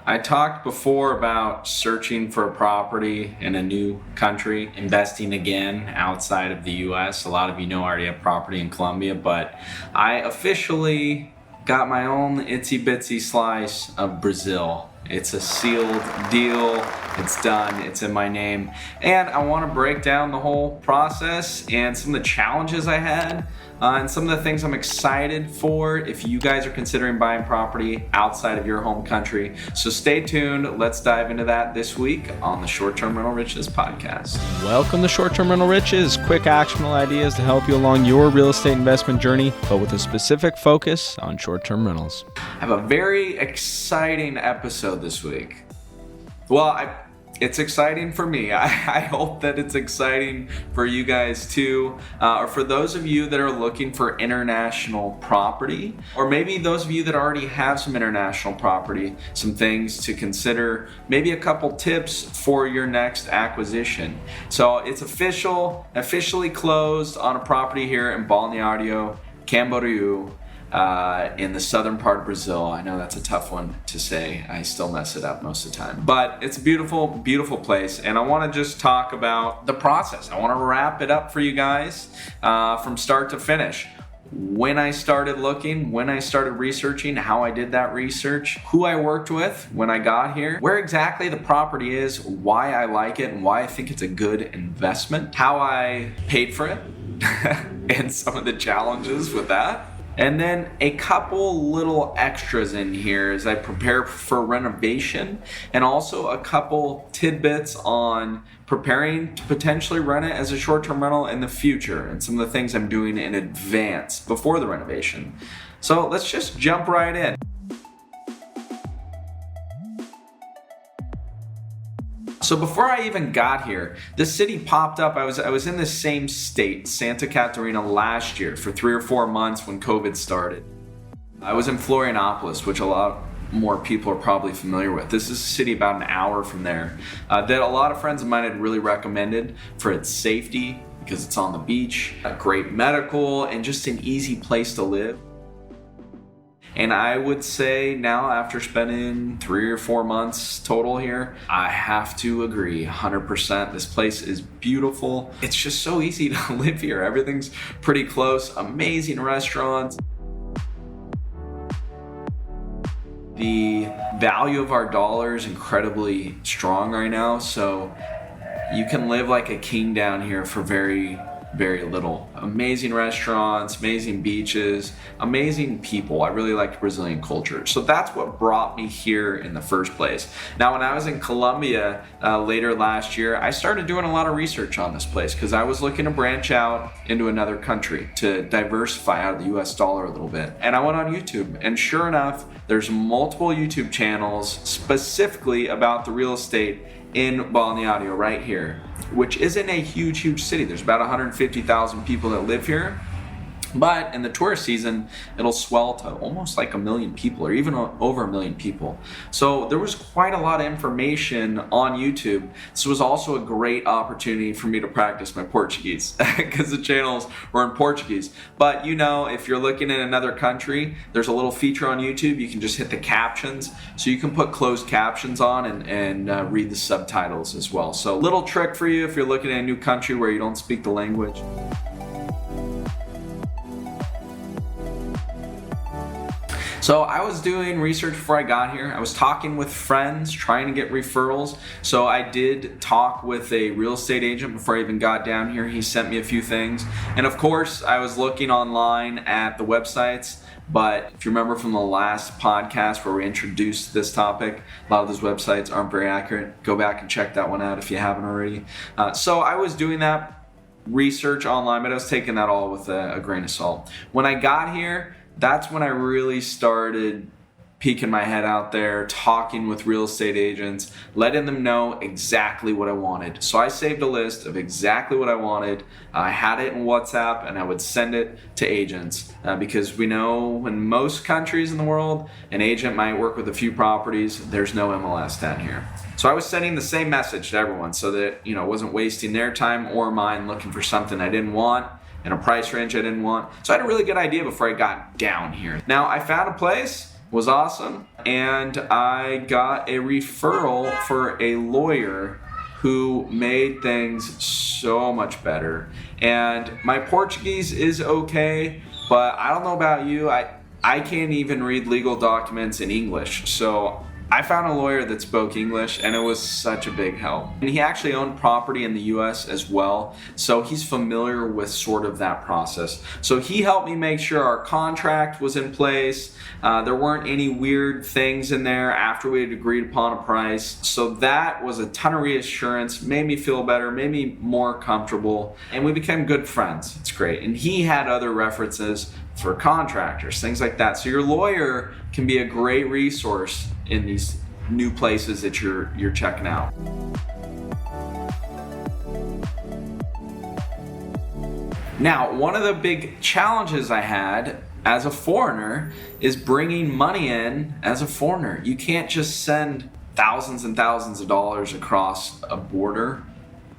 I talked before about searching for a property in a new country, investing again outside of the US. A lot of you know I already have property in Colombia, but I officially got my own itsy bitsy slice of Brazil. It's a sealed deal. It's done. It's in my name. And I want to break down the whole process and some of the challenges I had and some of the things I'm excited for if you guys are considering buying property outside of your home country. So stay tuned. Let's dive into that this week on the Short-Term Rental Riches podcast. Welcome to Short-Term Rental Riches, quick actionable ideas to help you along your real estate investment journey, but with a specific focus on short-term rentals. I have a very exciting episode this week. Well, it's exciting for me. I hope that it's exciting for you guys too, or for those of you that are looking for international property, or maybe those of you that already have some international property, some things to consider, maybe a couple tips for your next acquisition. So it's officially closed on a property here in Balneário Camboriú, in the southern part of Brazil. I know that's a tough one to say. I still mess it up most of the time. But it's a beautiful, beautiful place. And I want to just talk about the process. I want to wrap it up for you guys from start to finish. When I started looking, when I started researching, how I did that research, who I worked with when I got here, where exactly the property is, why I like it, and why I think it's a good investment, how I paid for it, and some of the challenges with that. And then a couple little extras in here as I prepare for renovation, and also a couple tidbits on preparing to potentially rent it as a short-term rental in the future, and some of the things I'm doing in advance before the renovation. So let's just jump right in. So before I even got here, this city popped up. I was in the same state, Santa Catarina, last year for 3 or 4 months when COVID started. I was in Florianópolis, which a lot more people are probably familiar with. This is a city about an hour from there that a lot of friends of mine had really recommended for its safety, because it's on the beach, a great medical, and just an easy place to live. And I would say now, after spending 3 or 4 months total here, I have to agree 100%. This place is beautiful. It's just so easy to live here. Everything's pretty close. Amazing restaurants. The value of our dollar is incredibly strong right now. So you can live like a king down here for very, very little. Amazing restaurants, amazing beaches, amazing people. I really like Brazilian culture. So that's what brought me here in the first place. Now, when I was in Colombia later last year, I started doing a lot of research on this place because I was looking to branch out into another country to diversify out of the US dollar a little bit. And I went on YouTube, and sure enough, there's multiple YouTube channels specifically about the real estate in Balneário right here, which isn't a huge city. There's about 150,000 people that live here. But in the tourist season, it'll swell to almost like 1 million people, or even over 1 million people. So there was quite a lot of information on YouTube. This was also a great opportunity for me to practice my Portuguese because the channels were in Portuguese. But you know, if you're looking in another country, there's a little feature on YouTube. You can just hit the captions. So you can put closed captions on and read the subtitles as well. So little trick for you if you're looking at a new country where you don't speak the language. So I was doing research before I got here. I was talking with friends, trying to get referrals. So I did talk with a real estate agent before I even got down here. He sent me a few things. And of course, I was looking online at the websites. But if you remember from the last podcast where we introduced this topic, a lot of those websites aren't very accurate. Go back and check that one out if you haven't already. So I was doing that research online, but I was taking that all with a grain of salt. When I got here, that's when I really started peeking my head out there, talking with real estate agents, letting them know exactly what I wanted. So I saved a list of exactly what I wanted. I had it in WhatsApp, and I would send it to agents because we know in most countries in the world, an agent might work with a few properties. There's no MLS down here. So I was sending the same message to everyone so that, I wasn't wasting their time or mine looking for something I didn't want in a price range I didn't want. So I had a really good idea before I got down here. Now, I found a place, was awesome. and I got a referral for a lawyer who made things so much better. And my Portuguese is okay, but I don't know about you, I can't even read legal documents in English. So I found a lawyer that spoke English, and it was such a big help. And he actually owned property in the US as well, so he's familiar with sort of that process. So he helped me make sure our contract was in place. There weren't any weird things in there after we had agreed upon a price. So that was a ton of reassurance, made me feel better, made me more comfortable, and we became good friends. It's great. And he had other references for contractors, things like that. So your lawyer can be a great resource in these new places that you're checking out. Now, one of the big challenges I had as a foreigner is bringing money in as a foreigner. You can't just send thousands and thousands of dollars across a border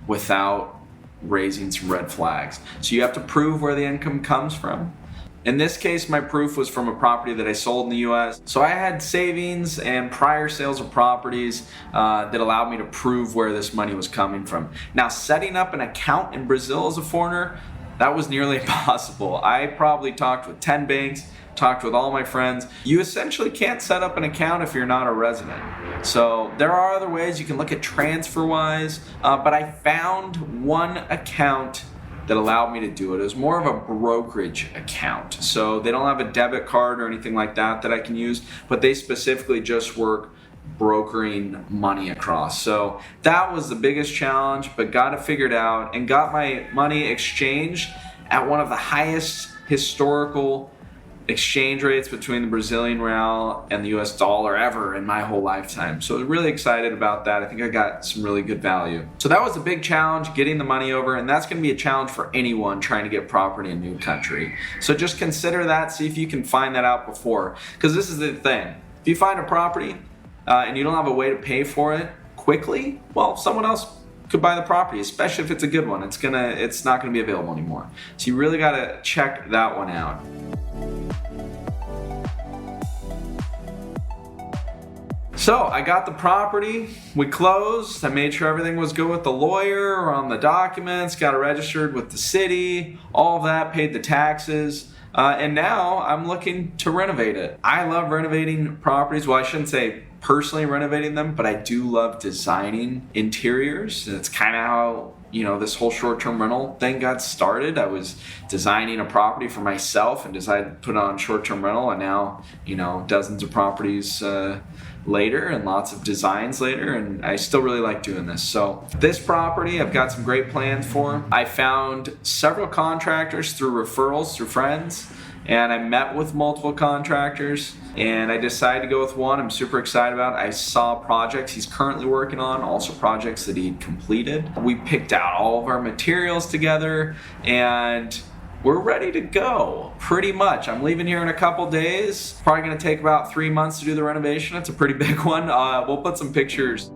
without raising some red flags. So you have to prove where the income comes from. In this case, my proof was from a property that I sold in the US. So I had savings and prior sales of properties that allowed me to prove where this money was coming from. Now, setting up an account in Brazil as a foreigner, that was nearly impossible. I probably talked with 10 banks, talked with all my friends. You essentially can't set up an account if you're not a resident. So there are other ways. You can look at TransferWise, but I found one account that allowed me to do it. It was more of a brokerage account. So they don't have a debit card or anything like that I can use, but they specifically just work brokering money across. So that was the biggest challenge, but got it figured out and got my money exchanged at one of the highest historical exchange rates between the Brazilian real and the US dollar ever in my whole lifetime. So I was really excited about that. I think I got some really good value. So that was a big challenge, getting the money over, and that's going to be a challenge for anyone trying to get property in a new country. So just consider that, see if you can find that out before. Because this is the thing. If you find a property and you don't have a way to pay for it quickly, well, someone else could buy the property, especially if it's a good one. It's not gonna be available anymore. So you really gotta check that one out. So I got the property, we closed, I made sure everything was good with the lawyer on the documents, got it registered with the city, all of that, paid the taxes, and now I'm looking to renovate it. I love renovating properties. Well, I shouldn't say personally renovating them, but I do love designing interiors. That's kind of how this whole short-term rental thing got started. I was designing a property for myself and decided to put on short-term rental, and now, dozens of properties later and lots of designs later, and I still really like doing this. So this property I've got some great plans for. I found several contractors through referrals, through friends, and I met with multiple contractors, and I decided to go with one I'm super excited about. I saw projects he's currently working on, also projects that he'd completed. We picked out all of our materials together, and we're ready to go, pretty much. I'm leaving here in a couple days. Probably gonna take about 3 months to do the renovation. It's a pretty big one. We'll put some pictures.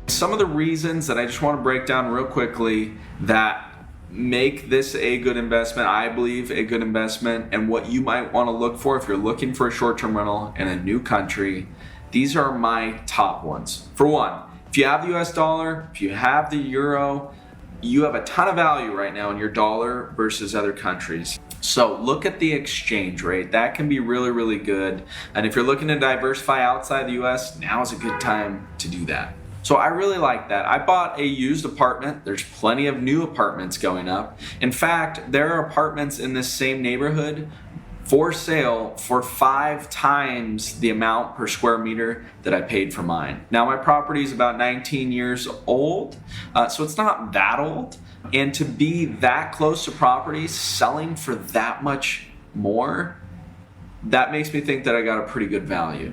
Some of the reasons that I just want to break down real quickly that make this a good investment, I believe a good investment, and what you might want to look for if you're looking for a short-term rental in a new country. These are my top ones. For one, if you have the US dollar, if you have the euro, you have a ton of value right now in your dollar versus other countries. So look at the exchange rate. That can be really, really good. And if you're looking to diversify outside the US, now is a good time to do that. So I really like that. I bought a used apartment. There's plenty of new apartments going up. In fact, there are apartments in this same neighborhood for sale for 5 times the amount per square meter that I paid for mine. Now my property is about 19 years old, so it's not that old. And to be that close to property selling for that much more, that makes me think that I got a pretty good value.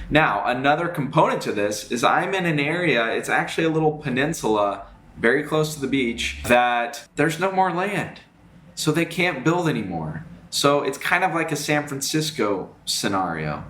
Now, another component to this is I'm in an area, it's actually a little peninsula very close to the beach, that there's no more land. So they can't build anymore. So it's kind of like a San Francisco scenario.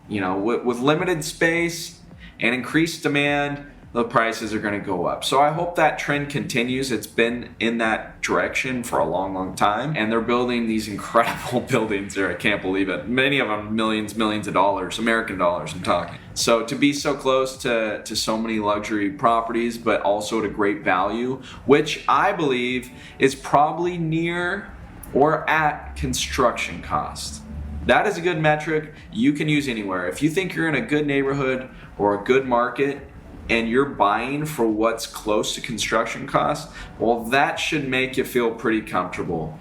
With limited space and increased demand, the prices are going to go up. So I hope that trend continues. It's been in that direction for a long, long time. And they're building these incredible buildings there. I can't believe it. Many of them millions of dollars, American dollars I'm talking. So to be so close to so many luxury properties, but also at a great value, which I believe is probably near or at construction cost. That is a good metric you can use anywhere. If you think you're in a good neighborhood or a good market and you're buying for what's close to construction costs, well, that should make you feel pretty comfortable.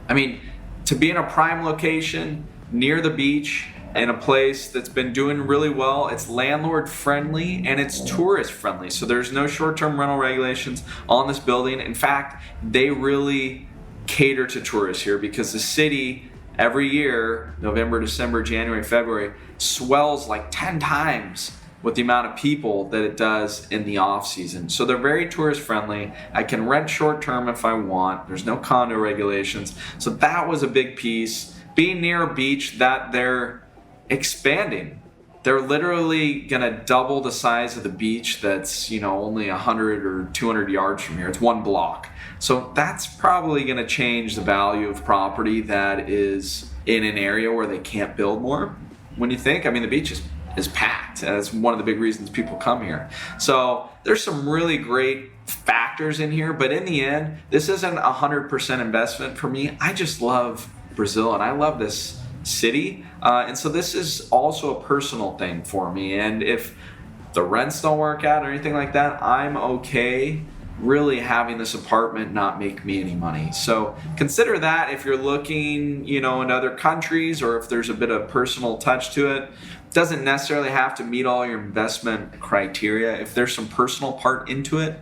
I mean, to be in a prime location near the beach, in a place that's been doing really well, it's landlord friendly and it's tourist friendly. So there's no short-term rental regulations on this building. In fact, they really cater to tourists here because the city every year, November, December, January, February, swells like 10 times with the amount of people that it does in the off season. So they're very tourist friendly. I can rent short term if I want. There's no condo regulations. So that was a big piece. Being near a beach that they're expanding. They're literally gonna double the size of the beach that's, only 100 or 200 yards from here. It's one block. So that's probably gonna change the value of property that is in an area where they can't build more. When you think, the beach is packed. That's one of the big reasons people come here. So there's some really great factors in here, but in the end, this isn't 100% investment for me. I just love Brazil and I love this city. And so this is also a personal thing for me. And if the rents don't work out or anything like that, I'm okay really having this apartment not make me any money. So consider that if you're looking, in other countries, or if there's a bit of personal touch to it. Doesn't necessarily have to meet all your investment criteria. If there's some personal part into it,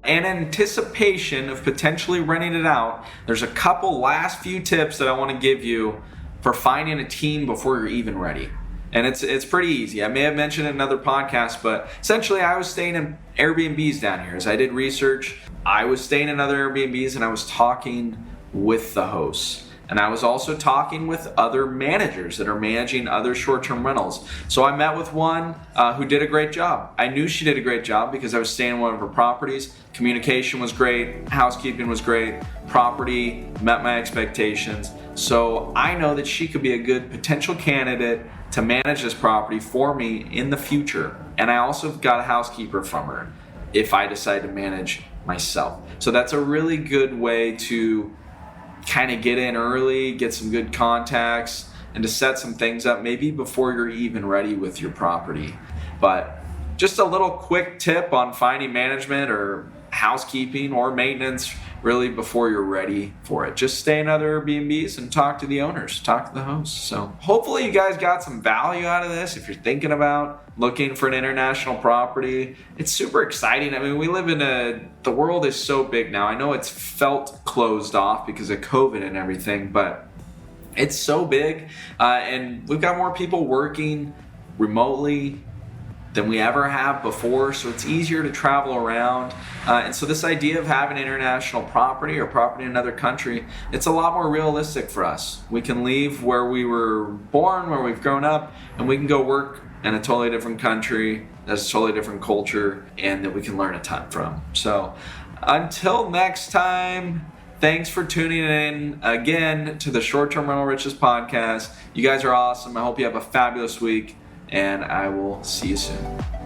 in anticipation of potentially renting it out, there's a couple last few tips that I want to give you for finding a team before you're even ready. And it's pretty easy. I may have mentioned it in another podcast, but essentially I was staying in Airbnbs down here. As I did research, I was staying in other Airbnbs and I was talking with the hosts. And I was also talking with other managers that are managing other short-term rentals. So I met with one who did a great job. I knew she did a great job because I was staying in one of her properties. Communication was great, housekeeping was great, property met my expectations. So I know that she could be a good potential candidate to manage this property for me in the future. And I also got a housekeeper from her if I decide to manage myself. So that's a really good way to kind of get in early, get some good contacts, and to set some things up maybe before you're even ready with your property. But just a little quick tip on finding management or housekeeping or maintenance really before you're ready for it. Just stay in other Airbnbs and talk to the owners, talk to the hosts. So hopefully you guys got some value out of this. If you're thinking about looking for an international property, it's super exciting. We live in the world is so big now. I know it's felt closed off because of COVID and everything, but it's so big. And we've got more people working remotely than we ever have before, so it's easier to travel around. And so this idea of having international property or property in another country, it's a lot more realistic for us. We can leave where we were born, where we've grown up, and we can go work in a totally different country, that's a totally different culture, and that we can learn a ton from. So until next time, thanks for tuning in again to the Short-Term Rental Riches podcast. You guys are awesome. I hope you have a fabulous week, and I will see you soon.